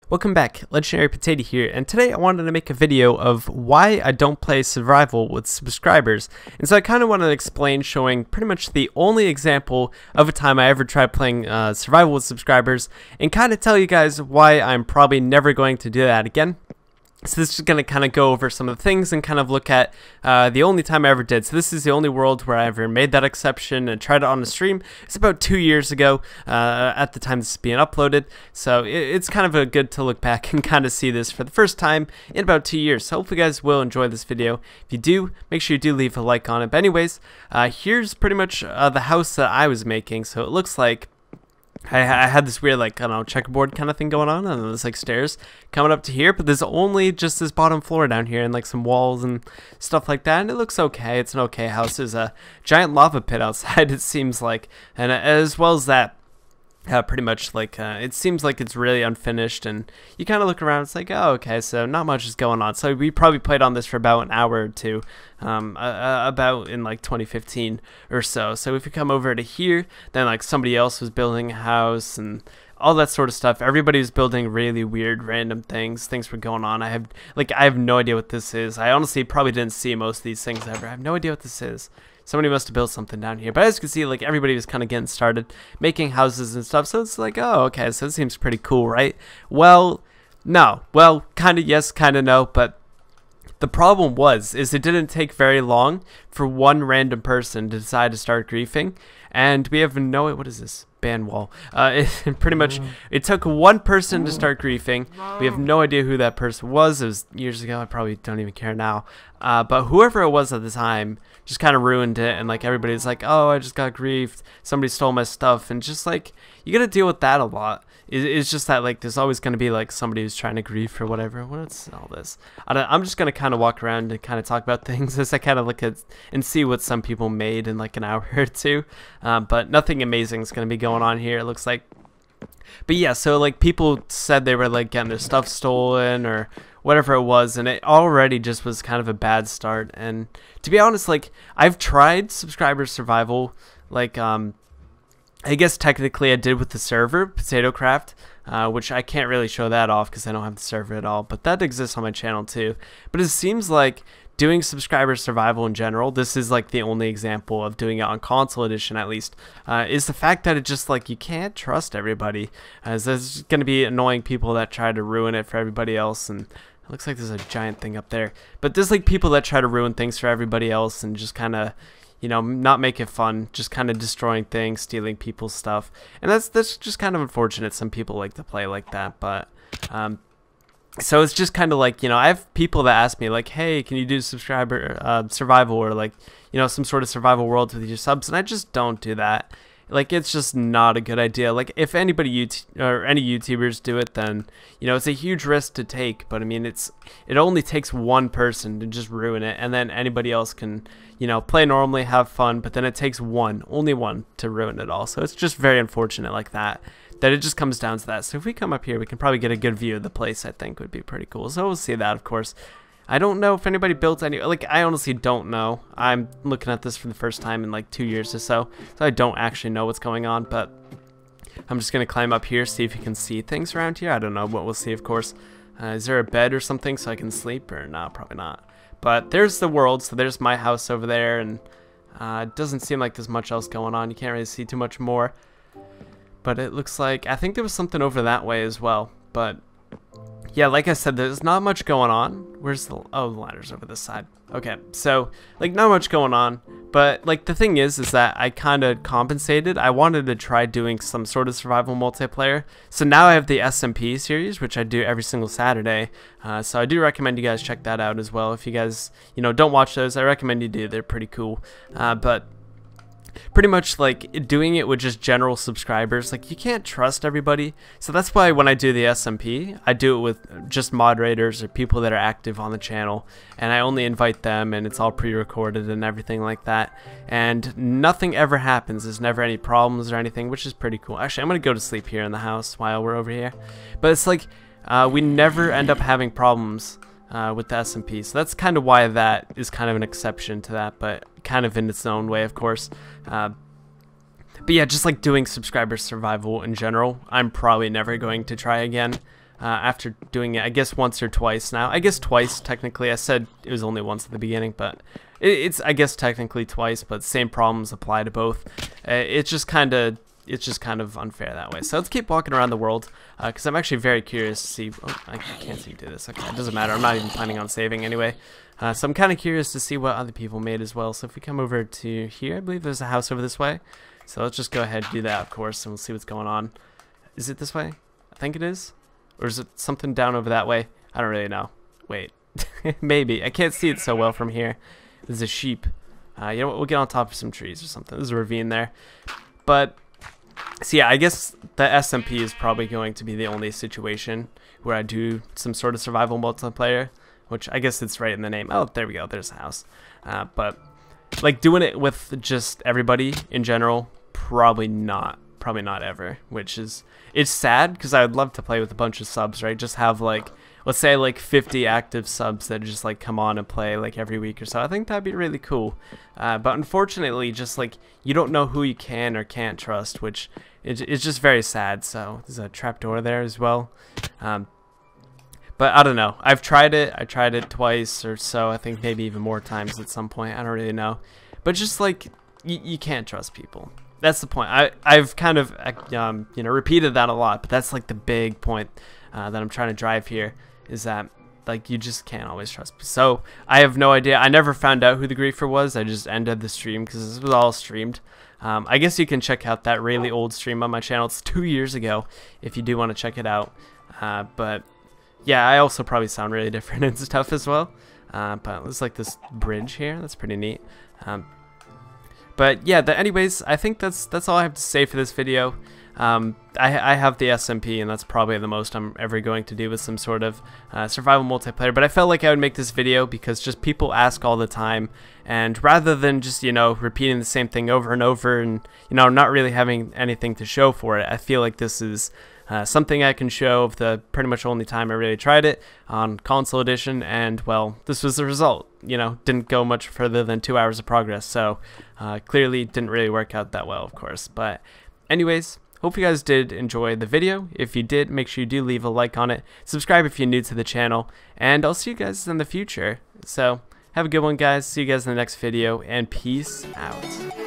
Welcome back, Legendary Potato here, and today I wanted to make a video of why I don't play survival with subscribers. And so I kind of want to explain, showing pretty much the only example of a time I ever tried playing survival with subscribers, and kind of tell you guys why I'm probably never going to do that again. So this is going to kind of go over some of the things and kind of look at the only time I ever did. So this is the only world where I ever made that exception and tried it on a stream. It's about 2 years ago at the time this is being uploaded. So it's kind of good to look back and kind of see this for the first time in about 2 years. So hopefully you guys will enjoy this video. If you do, make sure you do leave a like on it. But anyways, here's pretty much the house that I was making. So it looks like I had this weird, like, I don't know, checkerboard kind of thing going on, and there's like stairs coming up to here, but there's only just this bottom floor down here and like some walls and stuff like that, and it looks okay. It's an okay house. There's a giant lava pit outside, it seems like, and as well as that, pretty much like it seems like it's really unfinished, and you kind of look around, it's like, oh, okay, so not much is going on. So we probably played on this for about an hour or two, about in like 2015 or so. So if you come over to here, then like somebody else was building a house and all that sort of stuff. Everybody was building really weird random things were going on. I have no idea what this is. I honestly probably didn't see most of these things ever. I have no idea what this is. Somebody must have built something down here. But as you can see, like, everybody was kind of getting started making houses and stuff. So it's like, oh, okay, so it seems pretty cool, right? Well, no. Well, kind of yes, kind of no. But the problem is it didn't take very long for one random person to decide to start griefing. And we have no, what is this? Ban wall. Pretty much, it took one person to start griefing. We have no idea who that person was. It was years ago. I probably don't even care now. But whoever it was at the time just kind of ruined it. And like everybody's like, oh, I just got griefed. Somebody stole my stuff. And just like, you got to deal with that a lot. It's just that like there's always going to be like somebody who's trying to grief or whatever. What's all this? I'm just going to kind of walk around and kind of talk about things as I kind of look at and see what some people made in like an hour or two. But nothing amazing is going to be going on here, it looks like. But yeah, so like people said they were like getting their stuff stolen or whatever it was, and it already just was kind of a bad start. And to be honest, like I've tried subscriber survival, like I guess technically I did with the server, Potato Craft, which I can't really show that off because I don't have the server at all, but that exists on my channel too. But it seems like doing subscriber survival in general, this is like the only example of doing it on console edition at least, is the fact that it just like you can't trust everybody, as there's going to be annoying people that try to ruin it for everybody else. And it looks like there's a giant thing up there, but there's like people that try to ruin things for everybody else and just kind of, you know, not make it fun, just kind of destroying things, stealing people's stuff. And that's just kind of unfortunate. Some people like to play like that, but so it's just kind of like, you know, I have people that ask me like, hey, can you do subscriber survival or like, you know, some sort of survival world with your subs, and I just don't do that. Like, it's just not a good idea. Like, if anybody or any YouTubers do it, then, you know, it's a huge risk to take. But I mean, it only takes one person to just ruin it, and then anybody else can, you know, play normally, have fun. But then it takes only one to ruin it all. So it's just very unfortunate like that it just comes down to that. So if we come up here, we can probably get a good view of the place. I think would be pretty cool. So we'll see that, of course. I don't know if anybody built any, like, I honestly don't know. I'm looking at this for the first time in like 2 years or so I don't actually know what's going on. But I'm just gonna climb up here, see if you can see things around here. I don't know, but we'll see, of course. Is there a bed or something so I can sleep, or no? Probably not. But there's the world. So there's my house over there, and it doesn't seem like there's much else going on. You can't really see too much more, but it looks like, I think there was something over that way as well. But yeah, like I said, there's not much going on. Where's the, oh, the ladder's over this side. Okay, so like not much going on, but like the thing is that I kind of compensated. I wanted to try doing some sort of survival multiplayer. So now I have the SMP series, which I do every single Saturday. So I do recommend you guys check that out as well. If you guys, you know, don't watch those, I recommend you do. They're pretty cool. But pretty much like doing it with just general subscribers, like you can't trust everybody. So that's why when I do the SMP, I do it with just moderators or people that are active on the channel, and I only invite them, and it's all pre-recorded and everything like that, and nothing ever happens. There's never any problems or anything, which is pretty cool. Actually, I'm gonna go to sleep here in the house while we're over here. But it's like we never end up having problems with the SMP, so that's kind of why that is kind of an exception to that, but kind of in its own way, of course. But yeah, just like doing subscriber survival in general, I'm probably never going to try again. after doing it, I guess once or twice now. I guess twice technically. I said it was only once at the beginning, but it's I guess technically twice. But same problems apply to both. It's just kind of unfair that way. So let's keep walking around the world because I'm actually very curious to see. Oh, I can't seem to do this. Okay, it doesn't matter. I'm not even planning on saving anyway. So I'm kind of curious to see what other people made as well. So if we come over to here, I believe there's a house over this way. So let's just go ahead and do that, of course, and we'll see what's going on. Is it this way? I think it is. Or is it something down over that way? I don't really know. Wait. Maybe. I can't see it so well from here. There's a sheep. You know what? We'll get on top of some trees or something. There's a ravine there. But, so yeah, I guess the SMP is probably going to be the only situation where I do some sort of survival multiplayer, which I guess it's right in the name. Oh, there we go. There's a house. But, like, doing it with just everybody in general, probably not ever, which is, it's sad because I would love to play with a bunch of subs, right? Just have like, let's say like 50 active subs that just like come on and play like every week or so. I think that'd be really cool. But unfortunately, just like you don't know who you can or can't trust, which is just very sad. So there's a trapdoor there as well. But I don't know. I've tried it. I tried it twice or so. I think maybe even more times at some point. I don't really know. But just like you can't trust people. That's the point. I've kind of you know, repeated that a lot, but that's like the big point that I'm trying to drive here, is that like you just can't always trust people. So I have no idea. I never found out who the griefer was. I just ended the stream because this was all streamed. I guess you can check out that really old stream on my channel. It's 2 years ago if you do want to check it out. But yeah, I also probably sound really different and stuff as well. But there's like this bridge here. That's pretty neat. But yeah, anyways, I think that's all I have to say for this video. I have the SMP, and that's probably the most I'm ever going to do with some sort of survival multiplayer. But I felt like I would make this video because just people ask all the time, and rather than just, you know, repeating the same thing over and over and, you know, not really having anything to show for it, I feel like this is something I can show of the pretty much only time I really tried it on console edition, and well, this was the result. You know, didn't go much further than 2 hours of progress, so clearly didn't really work out that well, of course. But anyways, hope you guys did enjoy the video. If you did, make sure you do leave a like on it, subscribe if you're new to the channel, and I'll see you guys in the future. So have a good one, guys. See you guys in the next video, and peace out.